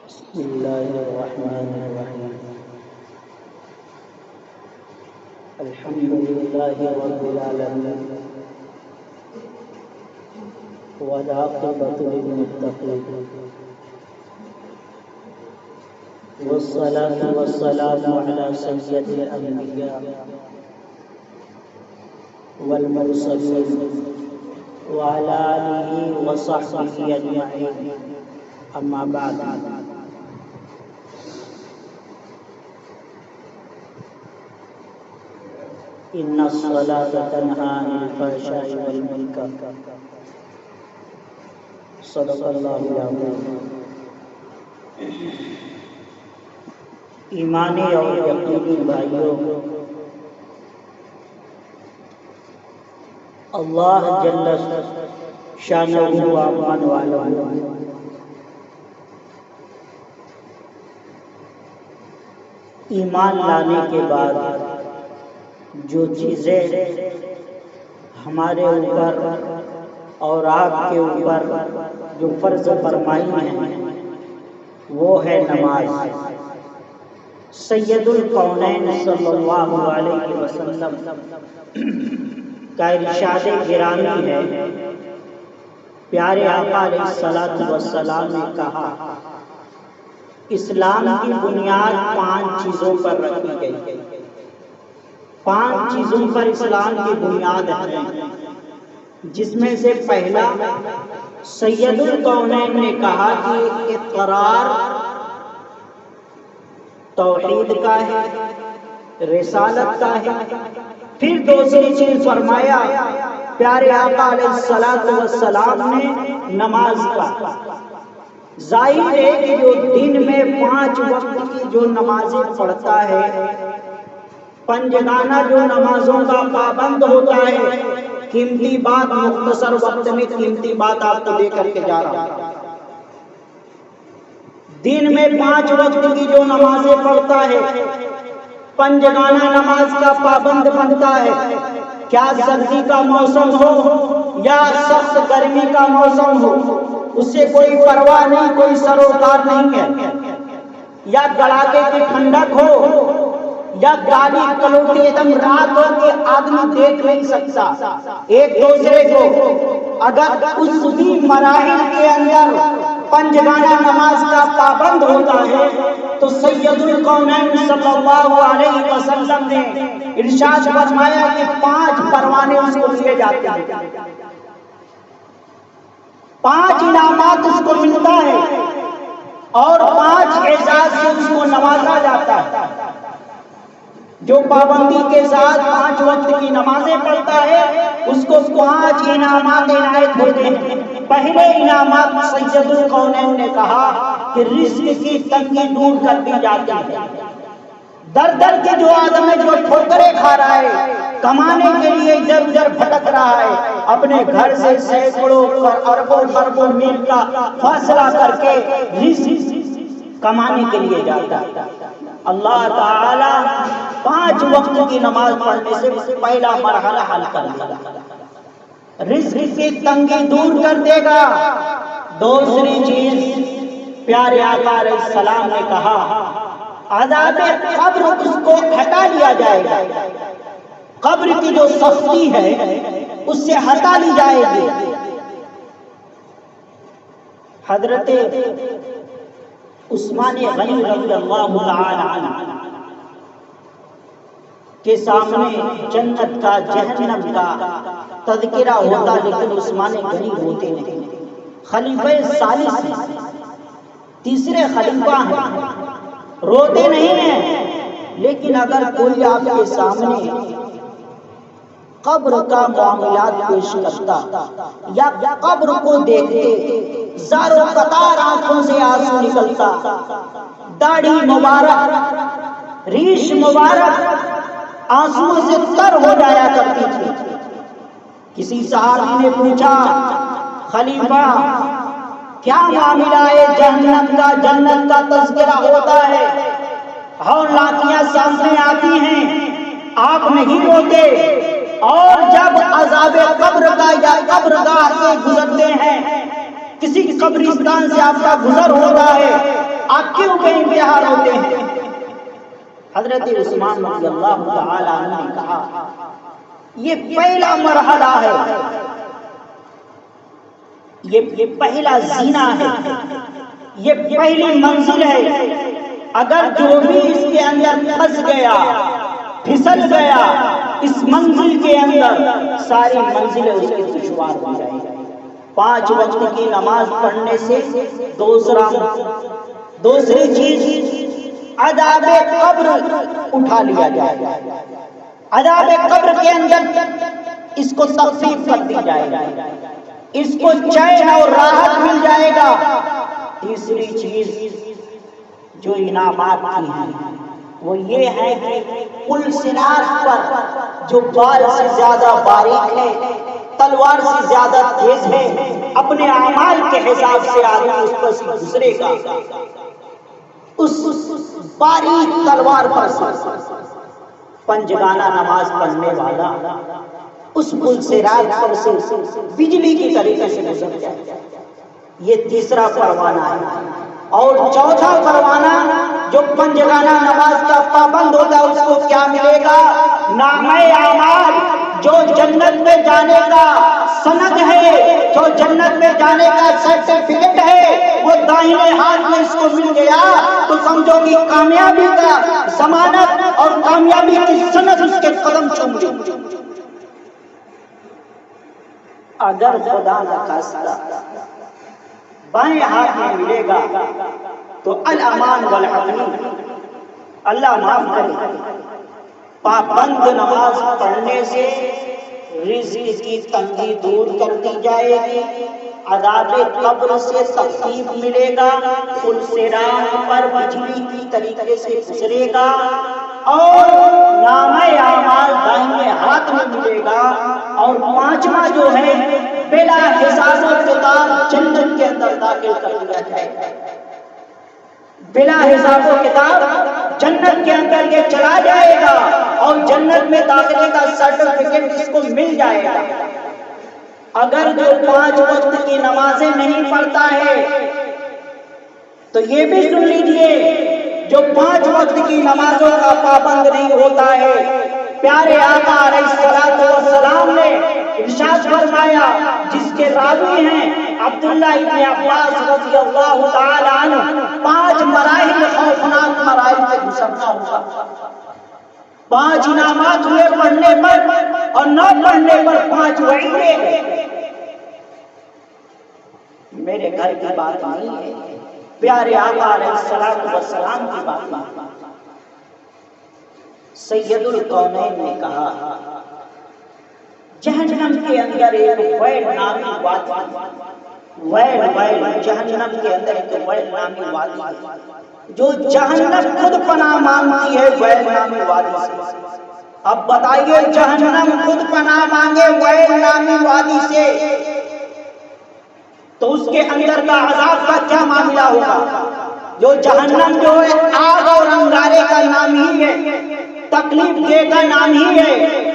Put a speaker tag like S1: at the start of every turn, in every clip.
S1: بسم اللہ الرحمن الرحیم الحمد للہ رب العالمین والعاقبۃ للمتقین والصلاة والسلام علی سید الانبیاء والمرسلین وعلى آلہ وصحبہ اجمعین اما بعد ان الصلاۃ تنہی عن الفحشاء والمنکر صدق اللہ العظیم۔ ایمانی اور یقینی بھائیوں، اللہ جل شانہ و امان والوں ایمان لانے کے بعد جو چیزیں ہمارے اوپر اور آپ کے اوپر جو فرض فرمائی ہیں وہ ہے نماز۔ سید الکونین صلی اللہ علیہ وسلم کا ارشاد گرامی ہے، پیارے آقا علیہ الصلوۃ والسلام نے کہا اسلام کی بنیاد 5 چیزوں پر رکھی گئی۔ 5 چیزوں پر اسلام کی بنیاد ہے، جس میں سے پہلا سید الکونین نے کہا کہ اقرار توحید کا ہے، رسالت کا ہے۔ پھر دوسری چیز فرمایا پیارے آقا علیہ الصلوۃ والسلام نے نماز کا۔ ظاہر ہے کہ جو دن میں 5 وقت کی جو نمازیں پڑھتا ہے، پنجگانہ جو نمازوں کا پابند ہوتا ہے، قیمتی بات مختصر وقت میں قیمتی بات آپ کو دے کر کے جا رہا ہوں۔ دن میں 5 وقت کی جو نمازیں پڑھتا ہے، پنجگانہ نماز کا پابند بنتا ہے، کیا سردی کا موسم ہو یا سخت گرمی کا موسم ہو، اس سے کوئی پرواہ نہیں، کوئی سروکار نہیں ہے۔ یا گڑاکے کی ٹھنڈک ہو یا گالی کلوٹی ایک دم رات ہو کہ آدمی دیکھ نہیں سکتا ایک دوسرے کو، اگر اس بھی مراحل کے اندر پنجگانہ نماز کا پابند ہوتا ہے تو سید الکونین صلی اللہ علیہ وسلم نے ارشاد فرمایا کہ 5 پروانے اس کو دیے جاتے ہیں، 5 انعامات اس کو ملتا ہے اور 5 اعزاز سے اس کو نوازا جاتا ہے۔ جو پابندی کے ساتھ 5 وقت کی نمازیں پڑھتا ہے اس کو 5 انعامات عنایت ہوتے ہیں۔ پہلے انعامات سید الکونین نے کہا کہ رزق کی تنگی دور کر دی جاتی ہے۔ در در کے جو آدمی جو ٹھوکریں کھا رہا ہے، کمانے کے لیے ادھر ادھر بھٹک رہا ہے، اپنے گھر سے سینکڑوں اربوں خربوں میل کا فاصلہ کر کے رزق کمانے کے لیے جاتا ہے، اللہ تعالی 5 وقت کی نماز پڑھنے سے پہلا مرحلہ حل کر دے گا، رزق کی تنگی دور کر دے گا۔ دوسری چیز پیارے آقا علیہ السلام نے کہا عذاب قبر اس کو ہٹا لیا جائے گا، قبر کی جو سختی ہے اس سے ہٹا لی جائے گی۔ حضرت عثمان غنی رضی اللہ تعالی عنہ کے سامنے جنت کا جہنم کا تذکرہ ہوتا، لیکن عثمان غنی ہوتے نہیں۔ خلیفہ ثالث تیسرے خلیفہ ہیں، روتے نہیں ہیں، لیکن اگر کوئی آپ کے سامنے قبر کا معاملات پیش کرتا یا قبر کو دیکھتے زار و قطار آنکھوں سے آنسو نکلتا، داڑھی مبارک ریش مبارک آنسو سے تر ہو جایا کرتی تھی۔ کسی صحابی نے پوچھا خلیفہ کیا معاملہ ہے جہنم کا، جنت کا تذکرہ ہوتا ہے اور لاٹیاں سامنے آتی ہیں، آپ نہیں روتے؟ اور جب عذاب قبر کا یا قبرگاہ سے گزرتے ہیں، کسی قبرستان سے آپ کا گزر ہوتا ہے آپ کیوں بے انتہا روتے ہیں؟ حضرت عثمان رضی اللہ تعالی عنہ نے کہا یہ پہلا مرحلہ ہے، یہ پہلا زینہ ہے، یہ پہلی منزل ہے، اگر جو بھی اس کے اندر پھنس گیا، پھسل گیا اس منزل کے اندر، ساری منزلیں اس کے دشوار ہو جائیں گی۔ 5 وقت کی نماز پڑھنے سے دوسری چیز عذاب قبر اٹھا لیا جائے گا، عذاب قبر کے اندر اس کو تخفیف کر دی جائے گی، اس کو چین اور راحت مل جائے گا۔ تیسری چیز جو انعامات کی ہیں وہ یہ ہے کہ پل صراط پر جو بال سے زیادہ باریک ہے، تلوار سے زیادہ تیز ہے، اپنے اعمال کے حساب سے آدمی اس پر سے گزرے گا، اس باریک تلوار پر سے پنجگانہ نماز پڑھنے والا اس پل صراط پر سے بجلی کی طریقے سے گزر جائے گا۔ یہ تیسرا پروانہ ہے۔ اور چوتھا پروانہ جو پنجگانہ نماز کا پابند ہوگا اس کو کیا ملے گا؟ نامہ اعمال، جو جنت میں جانے کا سند ہے، جو جنت میں جانے کا سرٹیفکیٹ ہے، وہ داہنے ہاتھ میں اس کو مل گیا تو سمجھو کہ کامیابی کا ضمانت اور کامیابی کی سند اس کے قدم چوم گئی۔ اگر خدا نہ خواستہ بائیں ہاتھ میں ملے گا تو الامان والحمید، اللہ معاف کرے، پابند نماز پڑھنے سے رزق کی تنگی دور کر دی جائے گی، عذاب قبر سے تخفیف ملے گا، پل صراط پر بجلی کی طریقے سے گزرے گا، اور نامہ اعمال دائیں ہاتھ میں ملے گا، اور پانچواں جو ہے بلا حساب و کتاب جنت کے اندر داخل کر دیا جائے گا۔ بلا حساب و کتاب جنت کے اندر یہ چلا جائے گا اور جنت میں داخلے کا سرٹیفکیٹ اس کو مل جائے گا۔ اگر جو 5 وقت کی نمازیں نہیں پڑھتا ہے تو یہ بھی سن لیجئے، جو 5 وقت کی نمازوں کا پابند نہیں ہوتا ہے، پیارے آقا علیہ الصلوۃ والسلام نے ارشاد فرمایا، جس کے راوی ہیں عبداللہ ابن عباس رضی اللہ تعالی عنہ، 5 مراحل خوفناک مراحل سے گزرنا ہوگا۔ 5 انعامات ہوئے پڑھنے پر اور نہ پڑھنے پر 5 وعیدیں ہیں۔ میرے گھر کی بات نہیں ہے، پیارے آقا علیہ الصلوۃ والسلام کی بات ہے۔ سید القونین نے کہا جہنم کے اندر ایک ویل نامی وادی، ویل جہنم کے اندر ایک ویل نامی وادی، جو جہنم خود پناہ مانگتی ہے ویل نامی وادی سے۔ اب بتائیے جہنم خود پناہ مانگے ویل نامی وادی سے تو اس کے اندر کا عذاب کا کیا معاملہ ہوگا؟ جو جہنم جو ہے آگ اور انگارے کا نام ہی ہے، تکلیف دے کا نام ہی ہے،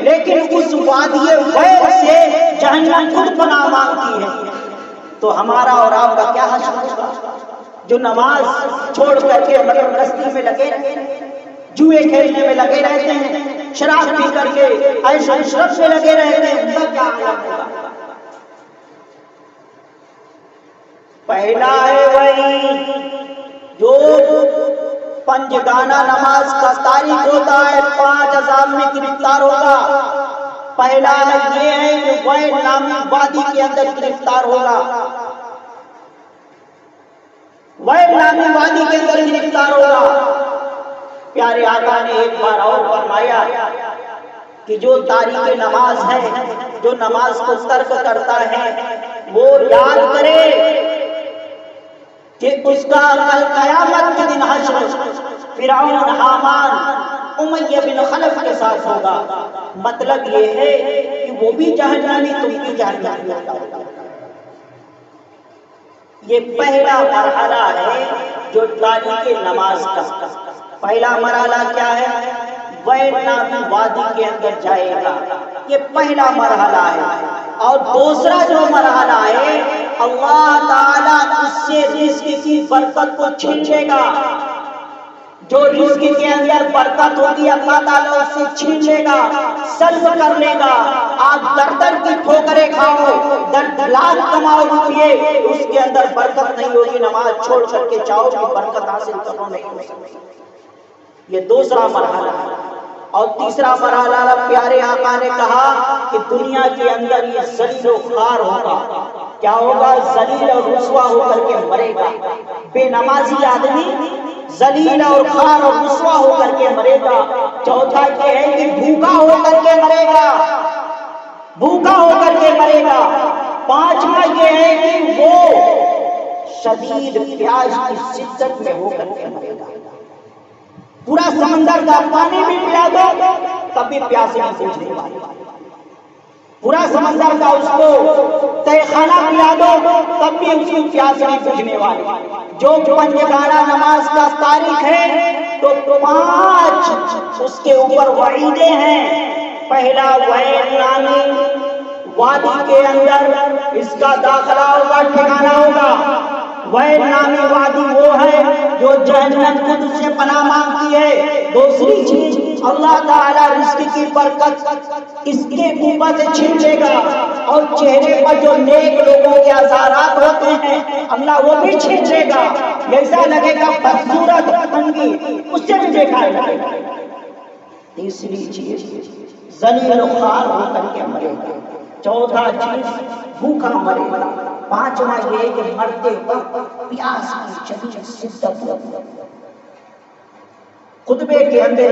S1: لیکن اس وادی ویل سے جہنم خود پناہ مانگتی ہے، تو ہمارا اور آپ کا کیا حشر ہوگا؟ جو نماز چھوڑ کر کے مگر رستی میں لگے رہتے ہیں، جوئے کھیلنے میں لگے رہتے ہیں، شراب پی کر کے عیش و عشرت میں لگے رہتے ہیں، ان کا کیا عالم ہوگا؟ پہلا ہے وہی جو پنجگانہ نماز کا تاریخ ہوتا ہے، 5 عذاب میں گرفتار ہوگا۔ پہلا یہ ہے کہ ویل نامی وادی کے اندر گرفتار ہوگا، ویل نامی وادی کے اندر گرفتار ہوگا۔ پیارے آقا نے ایک بار اور فرمایا کہ جو تاریخ نماز ہے، جو نماز کو ترک کرتا ہے، وہ یاد کرے کہ اس کا کل قیامت کے دن حشر فرعون، حامان، امیہ بن خلف کے ساتھ ہوگا۔ مطلب یہ ہے کہ وہ بھی جہنمی، تم بھی جہنمی ہوگا۔ یہ پہلا مرحلہ ہے جو تاریخ نماز کا۔ پہلا مرحلہ کیا ہے؟ ویل نامی وادی کے اندر جائے گا، یہ پہلا مرحلہ ہے۔ اور دوسرا جو مرحلہ ہے، اللہ تعالیٰ اس سے رزق کی برکت کو چھین لے گا. جو رزق کے اندر برکت ہوگی اللہ تعالیٰ اس سے چھین لے گا، سلب کر لے گا. آپ در در کی ٹھوکریں کھاؤ، لاکھ کماؤ روپیے، اس کے اندر برکت نہیں ہوگی. نماز چھوڑ کر کے جاؤ کہ برکت حاصل کرو نہیں ہو سکتی. یہ دوسرا مرحلہ ہے. اور تیسرا مرحلہ پیارے آقا نے کہا کہ دنیا کے اندر یہ ذلیل و خوار ہوگا. کیا ہوگا؟ ذلیل اور رسوا ہو کر کے مرے گا. بے نمازی آدمی ذلیل اور خوار اور رسوا ہو کر کے مرے گا. چوتھا یہ ہے کہ بھوکا ہو کر کے مرے گا، بھوکا ہو کر کے مرے گا. پانچواں یہ ہے کہ وہ شدید پیاس کی شدت میں ہو کر کے مرے گا. پورا سمندر کا پانی بھی پلا دو تب بھی پیاس نہیں بجھنے والی. پورا سمندر کا اس کو تہ خانہ پلا دو تب بھی اس کی پیاس نہیں بجھنے والی. جو پنجگانہ نماز کا تاریخ ہے تو 5 اس کے اوپر وعیدیں ہیں. پہلا ویل نامی وادی کے اندر اس کا داخلہ ہوگا، ٹھکانہ ہوگا. ویل نامی وادی وہ ہے جو جہنم خود سے پناہ مانگتی ہے. دوسری چیز اللہ تعالیٰ رزق کی برکت اس کے اوپر سے چھین لے گا، اور چہرے پر جو نیک لوگوں کے آثارات ہوتے ہیں اللہ وہ بھی چھین لے گا. ایسا لگے گا بدصورت انگی، اس سے بھی دیکھا جائے گا. تیسری چیز ذلیل و خوار ہو کر کے مرے گا. چوتھا چیز بھوکا مرے گا. پانچواں یہ کہ مرتے وقت پیاس کی شدید شدت. خطبے کے اندر